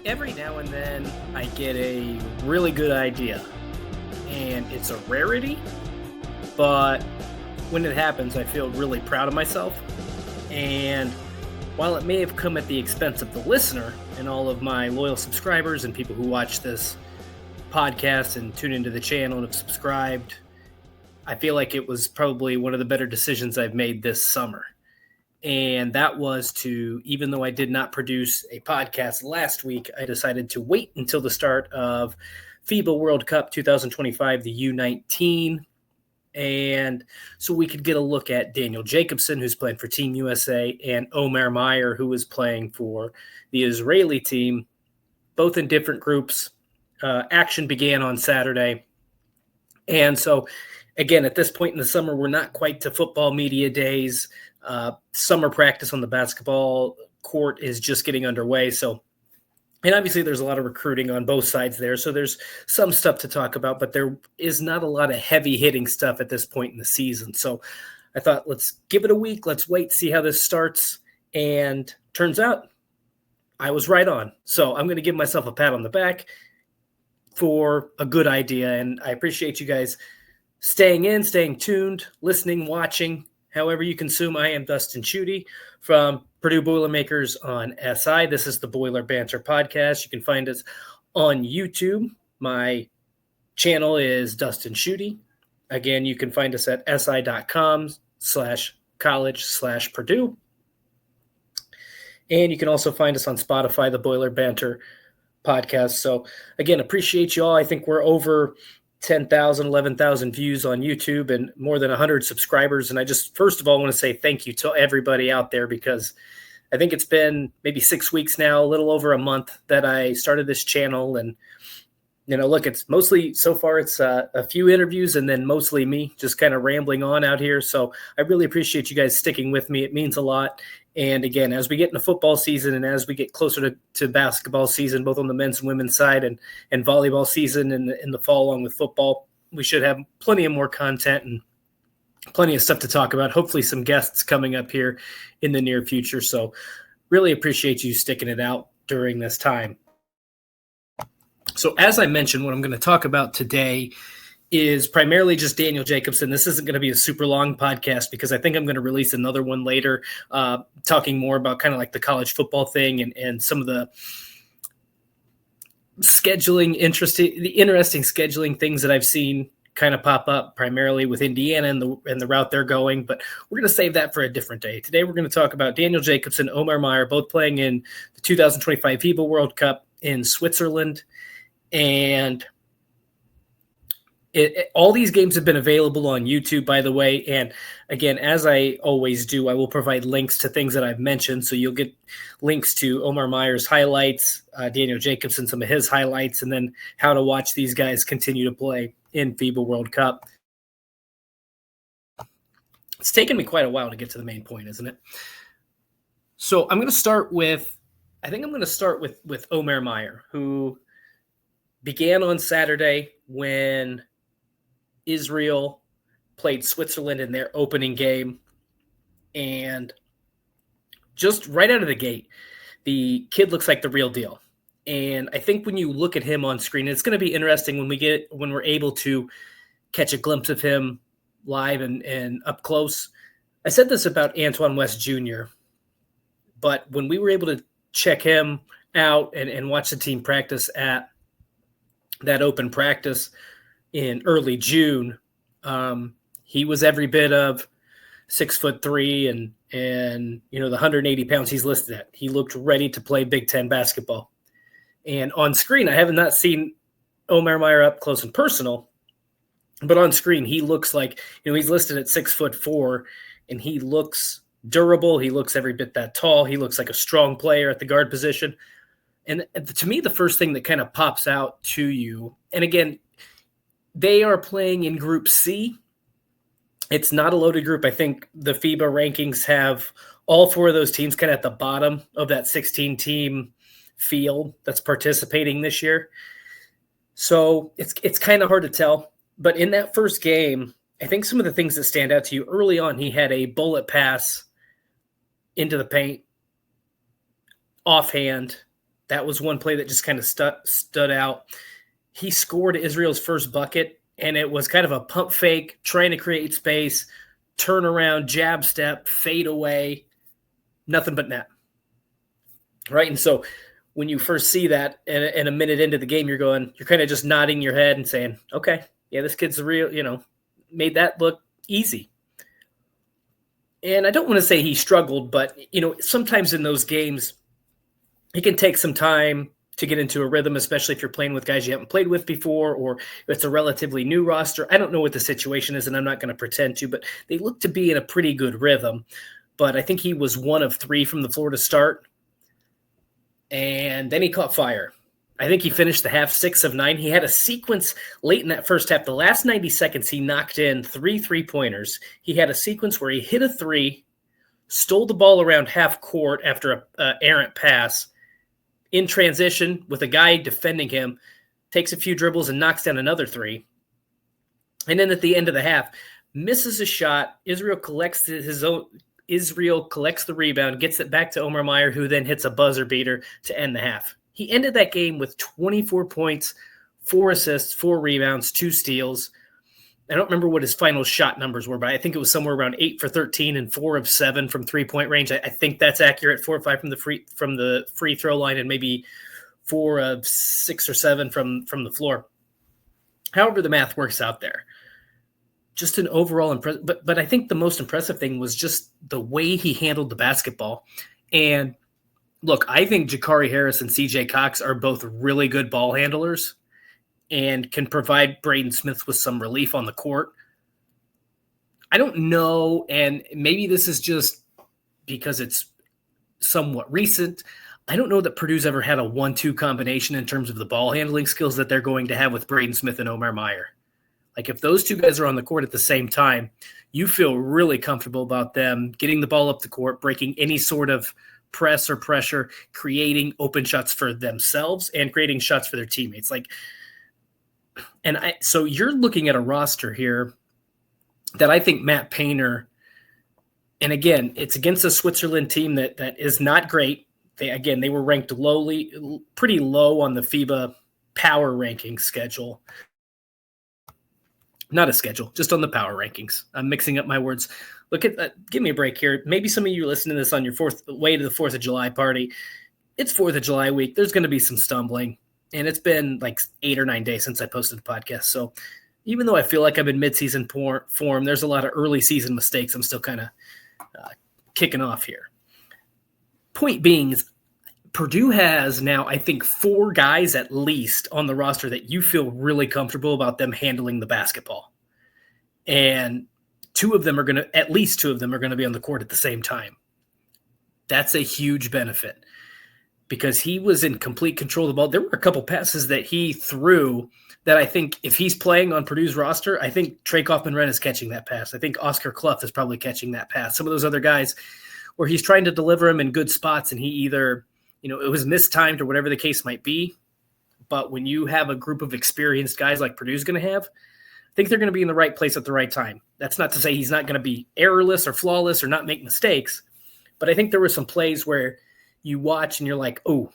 Every now and then I get a really good idea, and it's a rarity, but when it happens, I feel really proud of myself. And while it may have come at the expense of the listener and all of my loyal subscribers and people who watch this podcast and tune into the channel and have subscribed, I feel like it was probably one of the better decisions I've made this summer. And that was to, even though I did not produce a podcast last week, I decided to wait until the start of FIBA World Cup 2025, the U19. And so we could get a look at Daniel Jacobsen, who's playing for Team USA, and Omer Mayer, who is playing for the Israeli team, both in different groups. Action began on Saturday. And so, again, at this point in the summer, we're not quite to football media days. Summer practice on the basketball court is just getting underway. So, and obviously there's a lot of recruiting on both sides there. So there's some stuff to talk about, but there is not a lot of heavy hitting stuff at this point in the season. So I thought, let's give it a week. Let's wait, see how this starts. And turns out I was right on. So I'm going to give myself a pat on the back for a good idea. And I appreciate you guys staying in, staying tuned, listening, watching. However you consume, I am Dustin Schutte from Purdue Boilermakers on SI. This is the Boiler Banter podcast. You can find us on YouTube. My channel is Dustin Schutte. Again, you can find us at si.com/college/Purdue. And you can also find us on Spotify, the Boiler Banter podcast. So again, appreciate you all. I think we're over 10,000, 11,000 views on YouTube and more than 100 subscribers. And I just, first of all, want to say thank you to everybody out there, because I think it's been maybe 6 weeks now, a little over a month that I started this channel. And, you know, look, it's mostly, so far it's a few interviews and then mostly me just kind of rambling on out here. So I really appreciate you guys sticking with me. It means a lot. And again, as we get into football season and as we get closer to basketball season, both on the men's and women's side and volleyball season in the fall along with football, we should have plenty of more content and plenty of stuff to talk about. Hopefully some guests coming up here in the near future. So really appreciate you sticking it out during this time. So as I mentioned, what I'm going to talk about today is primarily just Daniel Jacobsen. This isn't going to be a super long podcast because I think I'm going to release another one later, talking more about kind of like the college football thing and some of the scheduling, the interesting scheduling things that I've seen kind of pop up primarily with Indiana and the route they're going. But we're going to save that for a different day. Today we're going to talk about Daniel Jacobsen, Omar Meyer, both playing in the 2025 FIBA World Cup in Switzerland. And all these games have been available on YouTube, by the way. And again, as I always do, I will provide links to things that I've mentioned. So you'll get links to Omar Meyer's highlights, Daniel Jacobsen, some of his highlights, and then how to watch these guys continue to play in FIBA World Cup. It's taken me quite a while to get to the main point, isn't it? So I'm going to start with Omer Mayer, who began on Saturday when Israel played Switzerland in their opening game. And just right out of the gate, the kid looks like the real deal. And I think when you look at him on screen, it's going to be interesting when we're able to catch a glimpse of him live and up close. I said this about Antoine West Jr., but when we were able to check him out and watch the team practice at that open practice in early June, he was every bit of 6'3" and the 180 pounds he's listed at. He looked ready to play Big Ten basketball. And on screen, I have not seen Omar Meyer up close and personal, but on screen he looks like, he's listed at 6'4", and he looks durable. He looks every bit that tall. He looks like a strong player at the guard position. And to me, the first thing that kind of pops out to you, and again, they are playing in Group C. It's not a loaded group. I think the FIBA rankings have all four of those teams kind of at the bottom of that 16-team field that's participating this year. So it's kind of hard to tell. But in that first game, I think some of the things that stand out to you early on, he had a bullet pass into the paint, offhand, That was one play that just kind of stood out. He scored Israel's first bucket, and it was kind of a pump fake, trying to create space, turn around, jab step, fade away, nothing but net. Right? And so when you first see that and a minute into the game, you're kind of just nodding your head and saying, okay, yeah, this kid's real, made that look easy. And I don't want to say he struggled, but, sometimes in those games, it can take some time to get into a rhythm, especially if you're playing with guys you haven't played with before, or if it's a relatively new roster. I don't know what the situation is, and I'm not going to pretend to, but they look to be in a pretty good rhythm. But I think he was 1 of 3 from the floor to start. And then he caught fire. I think he finished the half 6 of 9. He had a sequence late in that first half. The last 90 seconds, he knocked in 3 3-pointers. He had a sequence where he hit a 3, stole the ball around half court after an errant pass, in transition with a guy defending him, takes a few dribbles and knocks down another 3. And then at the end of the half, misses a shot. Israel collects the rebound, gets it back to Omer Mayer, who then hits a buzzer beater to end the half. He ended that game with 24 points, 4 assists, 4 rebounds, 2 steals. I don't remember what his final shot numbers were, but I think it was somewhere around 8 for 13 and 4 of 7 from 3-point range. I think that's accurate. 4 or 5 from the free throw line, and maybe 4 of 6 or 7 from the floor. However the math works out there. Just an overall impressive, but I think the most impressive thing was just the way he handled the basketball. And look, I think Ja'Kari Harris and CJ Cox are both really good ball handlers and can provide Braden Smith with some relief on the court. I don't know, and maybe this is just because it's somewhat recent. I don't know that Purdue's ever had a 1-2 combination in terms of the ball handling skills that they're going to have with Braden Smith and Omar Meyer. Like, if those two guys are on the court at the same time, you feel really comfortable about them getting the ball up the court, breaking any sort of press or pressure, creating open shots for themselves and creating shots for their teammates. So you're looking at a roster here that I think Matt Painter, and again, it's against a Switzerland team that is not great. They were ranked pretty low on the FIBA power ranking schedule. Not a schedule, just on the power rankings. I'm mixing up my words. Look at that. Give me a break here. Maybe some of you are listening to this on your way to the 4th of July party. It's 4th of July week. There's going to be some stumbling. And it's been like 8 or 9 days since I posted the podcast. So even though I feel like I'm in midseason form, there's a lot of early season mistakes I'm still kind of kicking off here. Point being is Purdue has now, I think, 4 guys at least on the roster that you feel really comfortable about them handling the basketball. And at least two of them are going to be on the court at the same time. That's a huge benefit because he was in complete control of the ball. There were a couple passes that he threw that I think if he's playing on Purdue's roster, I think Trey Kaufman-Renn is catching that pass. I think Oscar Clough is probably catching that pass. Some of those other guys where he's trying to deliver him in good spots and he either – it was mistimed or whatever the case might be. But when you have a group of experienced guys like Purdue's going to have, I think they're going to be in the right place at the right time. That's not to say he's not going to be errorless or flawless or not make mistakes. But I think there were some plays where you watch and you're like, oh,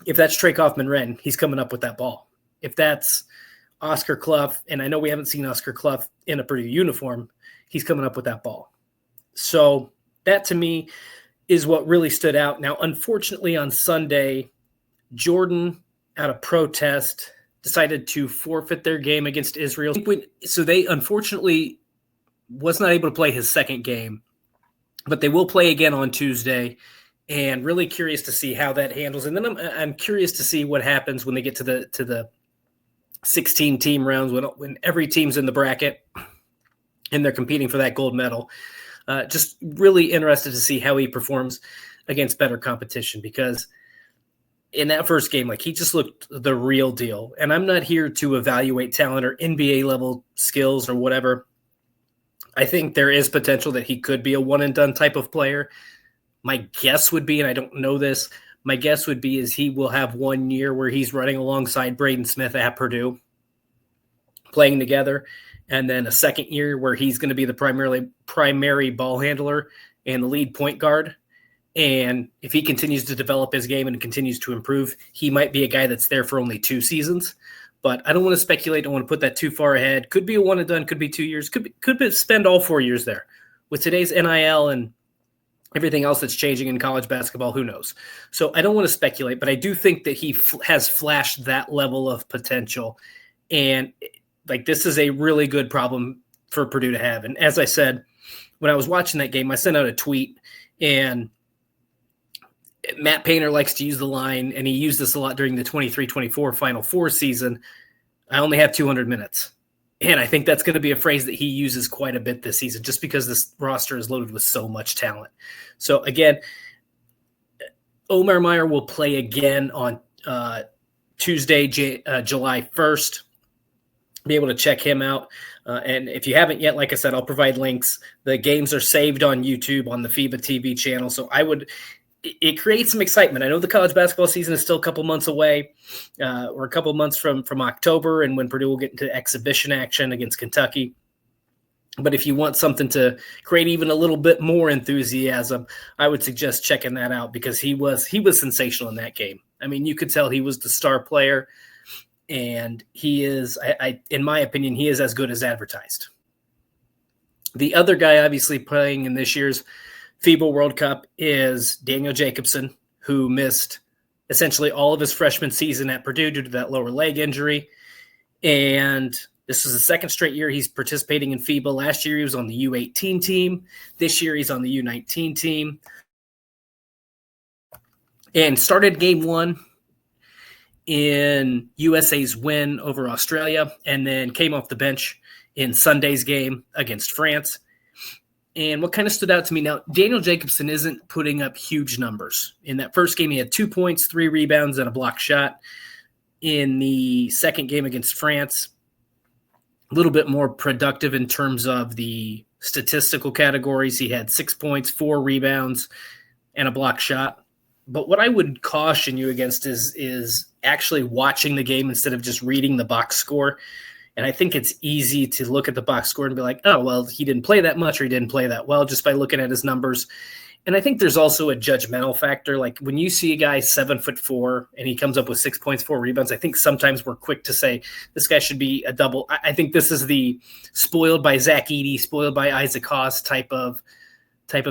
if that's Trey Kaufman-Renn, he's coming up with that ball. If that's Oscar Clough, and I know we haven't seen Oscar Clough in a Purdue uniform, he's coming up with that ball. So that to me is what really stood out. Now, unfortunately, on Sunday, Jordan, out of protest, decided to forfeit their game against Israel. So they unfortunately was not able to play his second game, but they will play again on Tuesday, and really curious to see how that handles. And then I'm curious to see what happens when they get to the 16 team rounds when every team's in the bracket and they're competing for that gold medal. Just really interested to see how he performs against better competition because in that first game, he just looked the real deal. And I'm not here to evaluate talent or NBA level skills or whatever. I think there is potential that he could be a one and done type of player. My guess would be, and I don't know this, my guess would be is he will have 1 year where he's running alongside Braden Smith at Purdue, playing together. And then a second year where he's going to be the primary ball handler and the lead point guard. And if he continues to develop his game and continues to improve, he might be a guy that's there for only 2 seasons. But I don't want to speculate. I don't want to put that too far ahead. Could be a one and done. Could be 2 years. Could spend all 4 years there. With today's NIL and everything else that's changing in college basketball, who knows? So I don't want to speculate, but I do think that he has flashed that level of potential. And this is a really good problem for Purdue to have. And as I said, when I was watching that game, I sent out a tweet, and Matt Painter likes to use the line, and he used this a lot during the 23-24 Final Four season, I only have 200 minutes. And I think that's going to be a phrase that he uses quite a bit this season, just because this roster is loaded with so much talent. So, again, Omer Mayer will play again on Tuesday, July 1st. Be able to check him out. And if you haven't yet, like I said, I'll provide links. The games are saved on YouTube on the FIBA TV channel. So it creates some excitement. I know the college basketball season is still a couple months away. We're a couple months from October, and when Purdue will get into exhibition action against Kentucky. But if you want something to create even a little bit more enthusiasm, I would suggest checking that out, because he was sensational in that game. I mean, you could tell he was the star player, and he is, in my opinion, he is as good as advertised. The other guy obviously playing in this year's FIBA World Cup is Daniel Jacobsen, who missed essentially all of his freshman season at Purdue due to that lower leg injury. And this is the second straight year he's participating in FIBA. Last year he was on the U18 team. This year he's on the U19 team. And started game 1 in USA's win over Australia, and then came off the bench in Sunday's game against France. And what kind of stood out to me now, Daniel Jacobsen isn't putting up huge numbers. In that first game, he had 2 points, 3 rebounds, and a block shot. In the second game against France, a little bit more productive in terms of the statistical categories. He had 6 points, 4 rebounds, and a block shot. But what I would caution you against is actually watching the game instead of just reading the box score. And I think it's easy to look at the box score and be like, oh, well, he didn't play that much, or he didn't play that well, just by looking at his numbers. And I think there's also a judgmental factor. Like when you see a guy 7'4" and he comes up with 6 points, 4 rebounds, I think sometimes we're quick to say this guy should be a double. I think this is the spoiled by Zach Edey, spoiled by Isaac Haas type of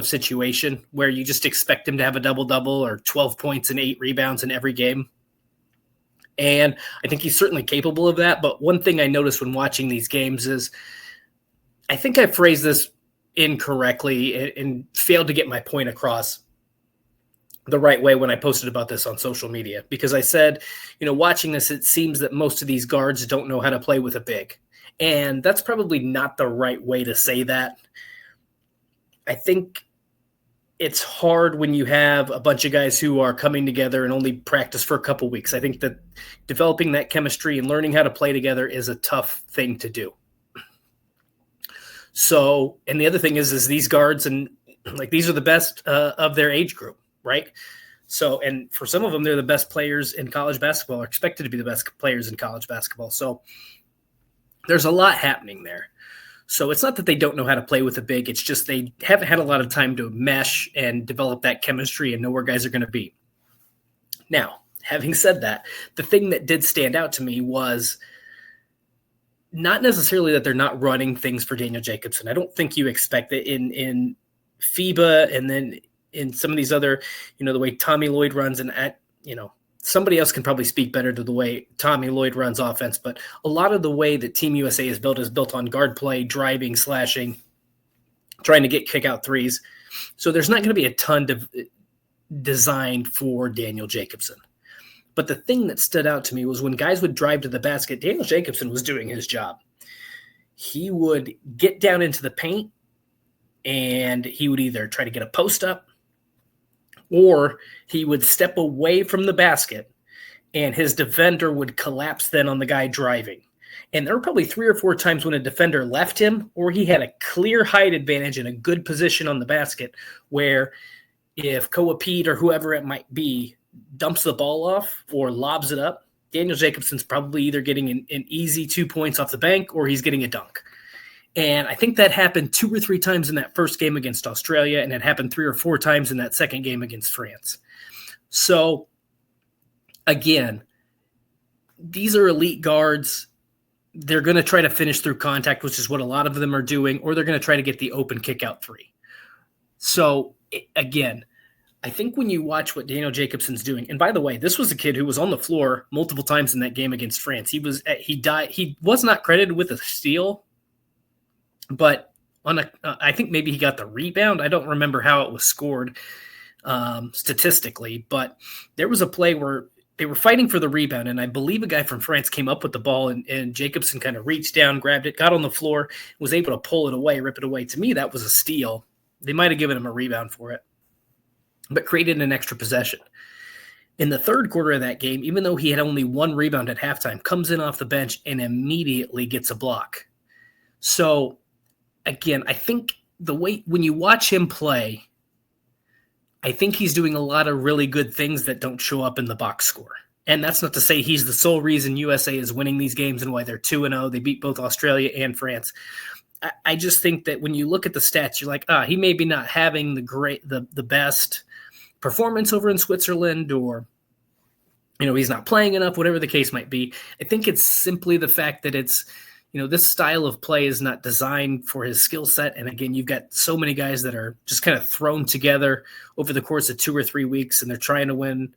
situation, where you just expect him to have a double-double or 12 points and 8 rebounds in every game. And I think he's certainly capable of that. But one thing I noticed when watching these games is I think I phrased this incorrectly and failed to get my point across the right way when I posted about this on social media. Because I said, watching this, it seems that most of these guards don't know how to play with a big. And that's probably not the right way to say that. I think it's hard when you have a bunch of guys who are coming together and only practice for a couple weeks. I think that developing that chemistry and learning how to play together is a tough thing to do. So, and the other thing is these guards, and these are the best of their age group, right? So, and for some of them, they're the best players in college basketball, or expected to be the best players in college basketball. So there's a lot happening there. So it's not that they don't know how to play with a big. It's just they haven't had a lot of time to mesh and develop that chemistry and know where guys are going to be. Now, having said that, the thing that did stand out to me was not necessarily that they're not running things for Daniel Jacobsen. I don't think you expect that in FIBA and then in some of these other, the way Tommy Lloyd runs, and somebody else can probably speak better to the way Tommy Lloyd runs offense, but a lot of the way that Team USA is built on guard play, driving, slashing, trying to get kick out threes. So there's not going to be a ton designed for Daniel Jacobsen. But the thing that stood out to me was when guys would drive to the basket, Daniel Jacobsen was doing his job. He would get down into the paint, and he would either try to get a post up, or he would step away from the basket and his defender would collapse then on the guy driving. And there were probably 3 or 4 times when a defender left him, or he had a clear height advantage and a good position on the basket, where if Koa Pete or whoever it might be dumps the ball off or lobs it up, Daniel Jacobsen's probably either getting an easy 2 points off the bank or he's getting a dunk. And I think that happened 2 or 3 times in that first game against Australia, and it happened 3 or 4 times in that second game against France. So, again, these are elite guards. They're going to try to finish through contact, which is what a lot of them are doing, or they're going to try to get the open kick-out three. So, again, I think when you watch what Daniel Jacobson's doing, and by the way, this was a kid who was on the floor multiple times in that game against France. He was not credited with a steal, but I think maybe he got the rebound. I don't remember how it was scored statistically, but there was a play where they were fighting for the rebound, and I believe a guy from France came up with the ball, and Jacobson kind of reached down, grabbed it, got on the floor, was able to pull it away, rip it away. To me, that was a steal. They might have given him a rebound for it, but created an extra possession. In the third quarter of that game, even though he had only 1 rebound at halftime, comes in off the bench and immediately gets a block. So, again, I think when you watch him play, I think he's doing a lot of really good things that don't show up in the box score. And that's not to say he's the sole reason USA is winning these games and why they're 2-0. They beat both Australia and France. I just think that when you look at the stats, you're like, he may be not having the best performance over in Switzerland, or he's not playing enough, whatever the case might be. I think it's simply the fact that it's this style of play is not designed for his skill set. And again, you've got so many guys that are just kind of thrown together over the course of 2 or 3 weeks, and they're trying to win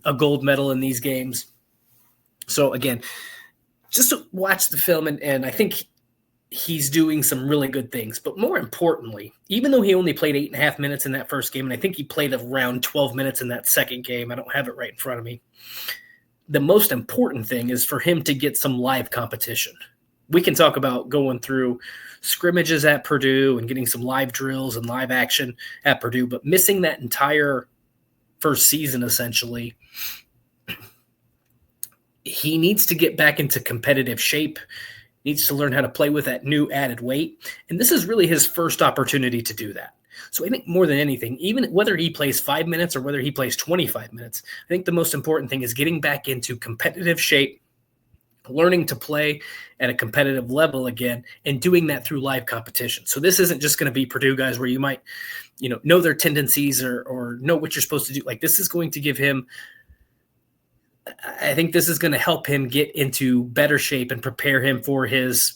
a gold medal in these games. So again, just watch the film, and I think he's doing some really good things. But more importantly, even though he only played 8.5 minutes in that first game, and I think he played around 12 minutes in that second game, I don't have it right in front of me, the most important thing is for him to get some live competition. We can talk about going through scrimmages at Purdue and getting some live drills and live action at Purdue, but missing that entire first season, essentially, he needs to get back into competitive shape, needs to learn how to play with that new added weight. And this is really his first opportunity to do that. So I think more than anything, even whether he plays 5 minutes or whether he plays 25 minutes, I think the most important thing is getting back into competitive shape, learning to play at a competitive level again, and doing that through live competition. So this isn't just going to be Purdue guys where you might, know their tendencies or know what you're supposed to do. Like, this is going to give him, I think this is going to help him get into better shape and prepare him for his,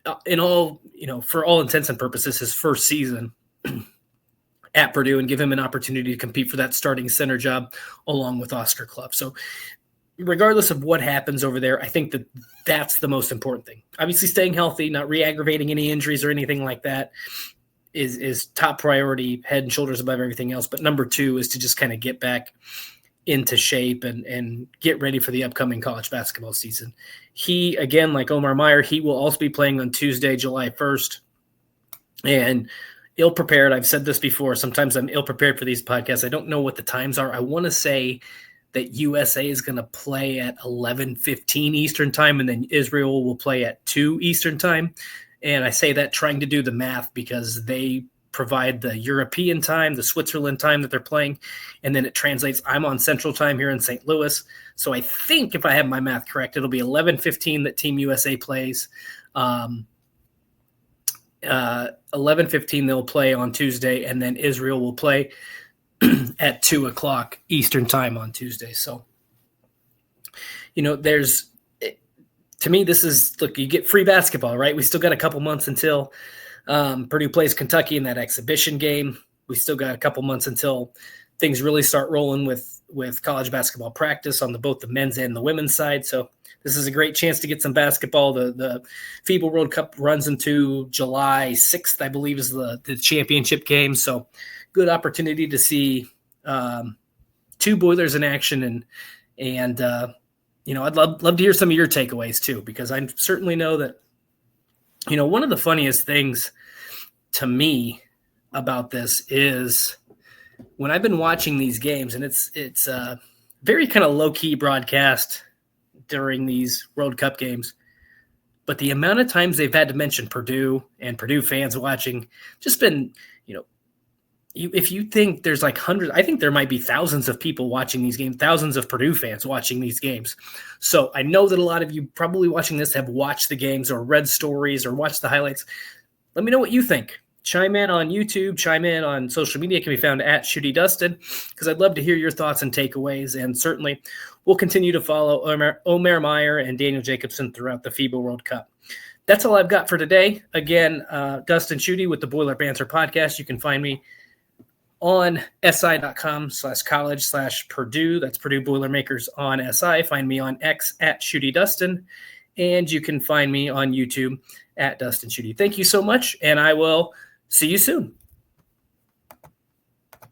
for all intents and purposes, his first season at Purdue, and give him an opportunity to compete for that starting center job along with Oscar Clough. So regardless of what happens over there, I think that that's the most important thing. Obviously, staying healthy, not re-aggravating any injuries or anything like that is top priority, head and shoulders above everything else. But number 2 is to just kind of get back into shape and get ready for the upcoming college basketball season. He, again, like Omar Meyer, he will also be playing on Tuesday, July 1st. And ill-prepared, I've said this before, sometimes I'm ill-prepared for these podcasts. I don't know what the times are. I want to say that USA is going to play at 11:15 Eastern time, and then Israel will play at 2 Eastern time. And I say that trying to do the math because they provide the European time, the Switzerland time that they're playing, and then it translates. I'm on Central Time here in St. Louis. So I think if I have my math correct, it'll be 11:15 that Team USA plays. 11:15 they'll play on Tuesday, and then Israel will play at 2 o'clock Eastern time on Tuesday. So, to me, this is, look, you get free basketball, right? We still got a couple months until Purdue plays Kentucky in that exhibition game. We still got a couple months until things really start rolling with college basketball practice on both the men's and the women's side. So this is a great chance to get some basketball. The FIBA World Cup runs into July 6th, I believe, is the championship game. So good opportunity to see 2 Boilers in action. And I'd love to hear some of your takeaways too, because I certainly know that, one of the funniest things to me about this is when I've been watching these games, and it's a very kind of low-key broadcast during these World Cup games, but the amount of times they've had to mention Purdue and Purdue fans watching just been, if you think there's like hundreds, I think there might be thousands of people watching these games, thousands of Purdue fans watching these games. So I know that a lot of you probably watching this have watched the games or read stories or watched the highlights. Let me know what you think. Chime in on YouTube, chime in on social media. It can be found at Shooty Dustin, because I'd love to hear your thoughts and takeaways. And certainly we'll continue to follow Omer Mayer and Daniel Jacobson throughout the FIBA World Cup. That's all I've got for today. Again, Dustin Schutte with the Boiler Banter podcast. You can find me on si.com/college/Purdue. That's Purdue Boilermakers on SI. Find me on X at Shooty Dustin. And you can find me on YouTube at Dustin Schutte. Thank you so much, and I will see you soon.